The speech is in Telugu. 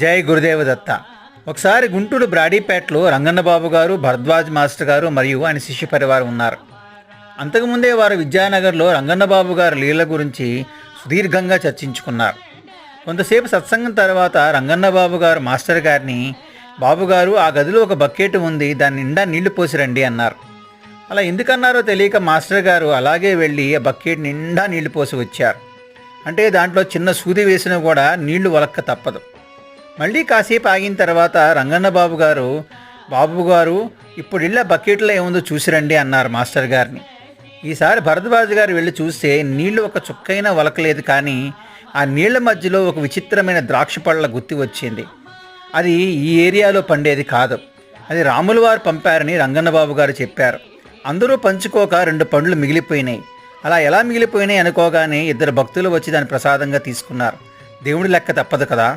జై గురుదేవ దత్త. ఒకసారి గుంటూరు బ్రాడీపేటలో రంగన్నబాబు గారు, భరద్వాజ్ మాస్టర్ గారు మరియు ఆయన శిష్య పరివారం ఉన్నారు. అంతకుముందే వారు విద్యానగర్లో రంగన్నబాబు గారి లీల గురించి సుదీర్ఘంగా చర్చించుకున్నారు. కొంతసేపు సత్సంగం తర్వాత రంగన్నబాబు గారు మాస్టర్ గారిని, బాబుగారు ఆ గదిలో ఒక బకెట్ ఉంది, దాని నిండా నీళ్లు పోసిరండి అన్నారు. అలా ఎందుకన్నారో తెలియక మాస్టర్ గారు అలాగే వెళ్ళి ఆ బకెట్ నిండా నీళ్లు పోసి వచ్చారు. అంటే దాంట్లో చిన్న సూది వేసినా కూడా నీళ్లు వలక్క తప్పదు. మళ్ళీ కాసేపు ఆగిన తర్వాత రంగన్నబాబు గారు, బాబుగారు ఇప్పుడు ఇళ్ళ బకెట్లో ఏముందో చూసిరండి అన్నారు మాస్టర్ గారిని. ఈసారి భరద్వాజ్ గారు వెళ్ళి చూస్తే నీళ్లు ఒక చుక్కైనా వలకలేదు, కానీ ఆ నీళ్ల మధ్యలో ఒక విచిత్రమైన ద్రాక్ష పళ్ళ గుత్తి వచ్చింది. అది ఈ ఏరియాలో పండేది కాదు, అది రాముల వారు పంపారని రంగన్నబాబు గారు చెప్పారు. అందరూ పంచుకోక 2 పండ్లు మిగిలిపోయినాయి. అలా ఎలా మిగిలిపోయినాయి అనుకోగానే 2 భక్తులు వచ్చి దాన్ని ప్రసాదంగా తీసుకున్నారు. దేవుడి లెక్క తప్పదు కదా.